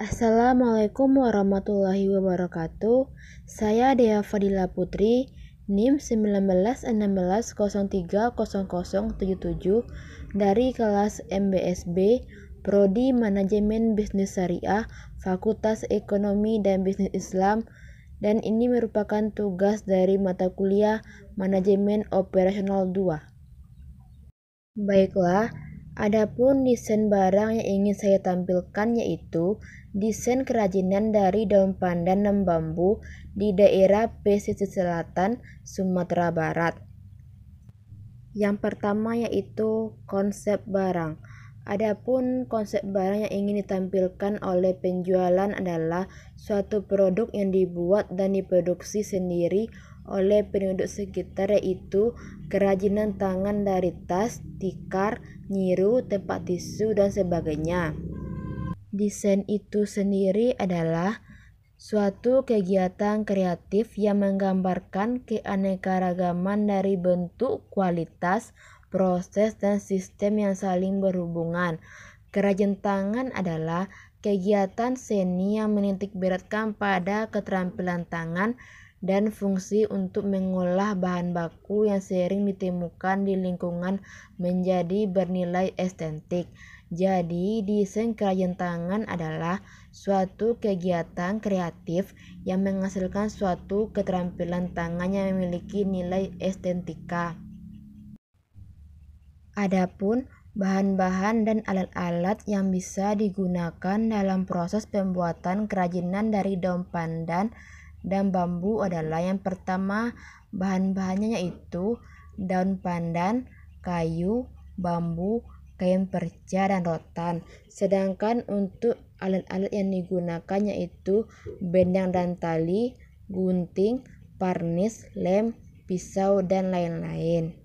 Assalamualaikum warahmatullahi wabarakatuh. Saya Dea Fadila Putri, NIM 1916030077 dari kelas MBSB, Prodi Manajemen Bisnis Syariah, Fakultas Ekonomi dan Bisnis Islam, dan ini merupakan tugas dari mata kuliah Manajemen Operasional 2. Baiklah, adapun desain barang yang ingin saya tampilkan yaitu desain kerajinan dari daun pandan dan bambu di daerah pesisir selatan Sumatera Barat. Yang pertama yaitu konsep barang. Adapun konsep barang yang ingin ditampilkan oleh penjualan adalah suatu produk yang dibuat dan diproduksi sendiri oleh penduduk sekitar, yaitu kerajinan tangan dari tas, tikar, nyiru, tempat tisu, dan sebagainya. Desain itu sendiri adalah suatu kegiatan kreatif yang menggambarkan keanekaragaman dari bentuk, kualitas, proses, dan sistem yang saling berhubungan. Kerajinan tangan adalah kegiatan seni yang menitikberatkan pada keterampilan tangan dan fungsi untuk mengolah bahan baku yang sering ditemukan di lingkungan menjadi bernilai estetik. Jadi, desain kerajinan tangan adalah suatu kegiatan kreatif yang menghasilkan suatu keterampilan tangan yang memiliki nilai estetika. Adapun bahan-bahan dan alat-alat yang bisa digunakan dalam proses pembuatan kerajinan dari daun pandan dan bambu adalah yang pertama, bahan-bahannya yaitu daun pandan, kayu, bambu, kain perca, dan rotan. Sedangkan untuk alat-alat yang digunakan yaitu benang dan tali, gunting, parnis, lem, pisau, dan lain-lain.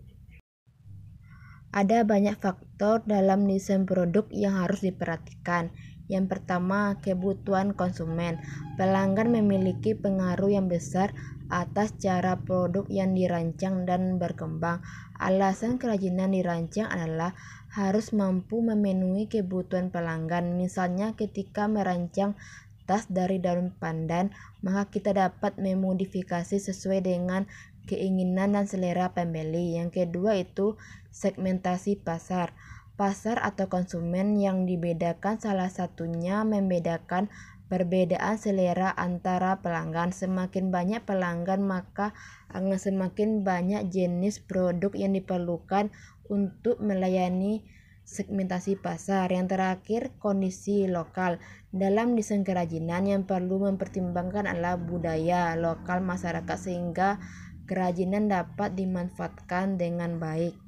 Ada banyak faktor dalam desain produk yang harus diperhatikan. Yang pertama, kebutuhan konsumen. Pelanggan memiliki pengaruh yang besar atas cara produk yang dirancang dan berkembang. Alasan kerajinan dirancang adalah harus mampu memenuhi kebutuhan pelanggan. Misalnya ketika merancang tas dari daun pandan, maka kita dapat memodifikasi sesuai dengan keinginan dan selera pembeli. Yang kedua itu segmentasi pasar. Pasar atau konsumen yang dibedakan salah satunya membedakan perbedaan selera antara pelanggan. Semakin banyak pelanggan, maka akan semakin banyak jenis produk yang diperlukan untuk melayani segmentasi pasar. Yang terakhir, kondisi lokal. Dalam desain kerajinan yang perlu mempertimbangkan adalah budaya lokal masyarakat sehingga kerajinan dapat dimanfaatkan dengan baik.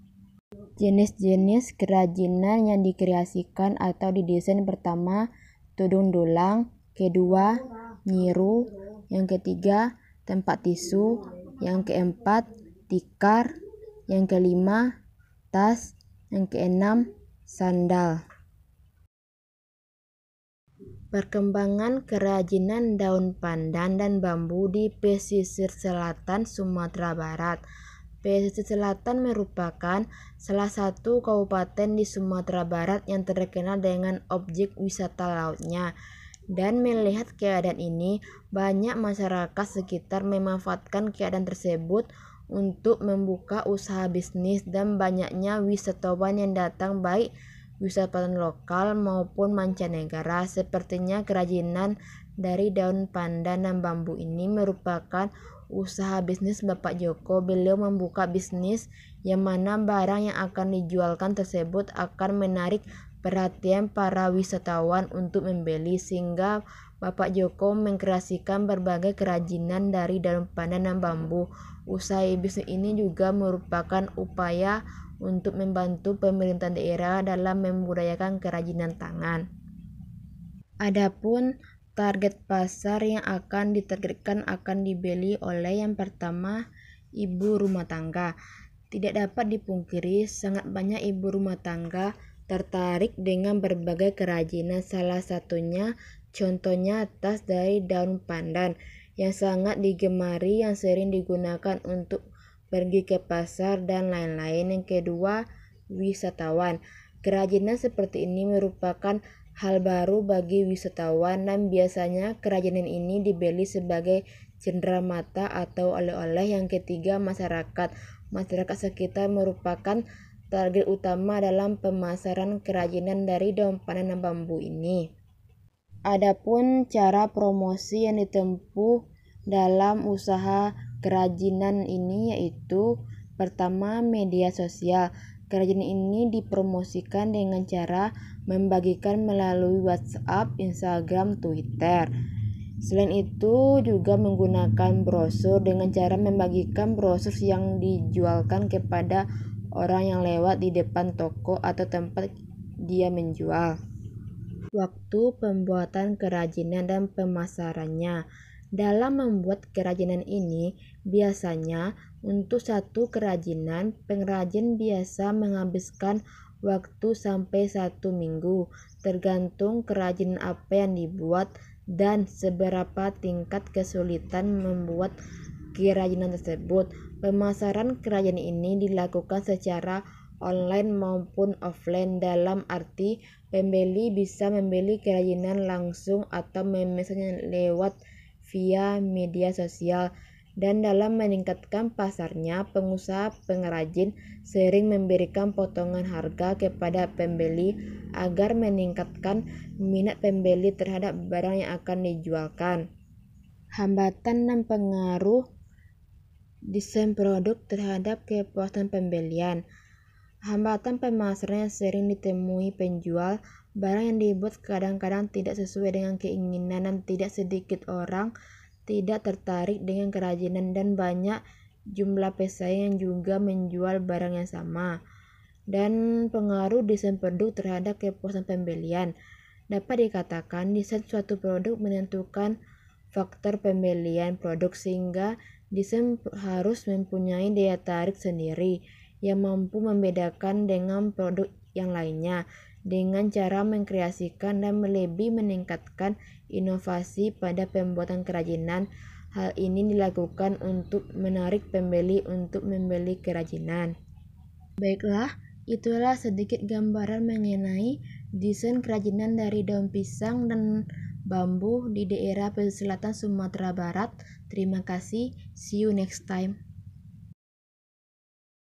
Jenis-jenis kerajinan yang dikreasikan atau didesain: pertama, tudung dulang, kedua, nyiru, yang ketiga, tempat tisu, yang keempat, tikar, yang kelima, tas, yang keenam, sandal. Perkembangan kerajinan daun pandan dan bambu di pesisir selatan Sumatera Barat. Pesisir Selatan merupakan salah satu kabupaten di Sumatera Barat yang terkenal dengan objek wisata lautnya. Dan melihat keadaan ini, banyak masyarakat sekitar memanfaatkan keadaan tersebut untuk membuka usaha bisnis, dan banyaknya wisatawan yang datang, baik wisatawan lokal maupun mancanegara. Sepertinya kerajinan dari daun pandan dan bambu ini merupakan usaha bisnis Bapak Joko. Beliau membuka bisnis yang mana barang yang akan dijualkan tersebut akan menarik perhatian para wisatawan untuk membeli, sehingga Bapak Joko mengkreasikan berbagai kerajinan dari daun pandan dan bambu. Usaha bisnis ini juga merupakan upaya untuk membantu pemerintah daerah dalam membudayakan kerajinan tangan. Adapun target pasar yang akan ditargetkan akan dibeli oleh yang pertama, ibu rumah tangga. Tidak dapat dipungkiri, sangat banyak ibu rumah tangga tertarik dengan berbagai kerajinan. Salah satunya contohnya tas dari daun pandan yang sangat digemari, yang sering digunakan untuk pergi ke pasar dan lain-lain. Yang kedua, wisatawan. Kerajinan seperti ini merupakan hal baru bagi wisatawan dan biasanya kerajinan ini dibeli sebagai cenderamata atau oleh-oleh. Yang ketiga, masyarakat. Masyarakat sekitar merupakan target utama dalam pemasaran kerajinan dari daun pandan dan bambu ini. Adapun cara promosi yang ditempuh dalam usaha kerajinan ini yaitu pertama, media sosial. Kerajinan ini dipromosikan dengan cara membagikan melalui WhatsApp, Instagram, Twitter. Selain itu juga menggunakan brosur dengan cara membagikan brosur yang dijualkan kepada orang yang lewat di depan toko atau tempat dia menjual. Waktu pembuatan kerajinan dan pemasarannya. Dalam membuat kerajinan ini, biasanya untuk satu kerajinan, pengrajin biasa menghabiskan waktu sampai 1 minggu, tergantung kerajinan apa yang dibuat dan seberapa tingkat kesulitan membuat kerajinan tersebut. Pemasaran kerajinan ini dilakukan secara online maupun offline, dalam arti pembeli bisa membeli kerajinan langsung atau memesannya lewat via media sosial. Dan dalam meningkatkan pasarnya, pengusaha pengrajin sering memberikan potongan harga kepada pembeli agar meningkatkan minat pembeli terhadap barang yang akan dijualkan. Hambatan dan pengaruh desain produk terhadap kepuasan pembelian. Hambatan pemasaran yang sering ditemui penjual. Barang yang dibuat kadang-kadang tidak sesuai dengan keinginan dan tidak sedikit orang tidak tertarik dengan kerajinan, dan banyak jumlah pesaing yang juga menjual barang yang sama. Dan pengaruh desain produk terhadap kepuasan pembelian. Dapat dikatakan desain suatu produk menentukan faktor pembelian produk, sehingga desain harus mempunyai daya tarik sendiri yang mampu membedakan dengan produk yang lainnya. Dengan cara mengkreasikan dan lebih meningkatkan inovasi pada pembuatan kerajinan, hal ini dilakukan untuk menarik pembeli untuk membeli kerajinan. Baiklah, itulah sedikit gambaran mengenai desain kerajinan dari daun pisang dan bambu di daerah pesisir selatan Sumatera Barat. Terima kasih, see you next time.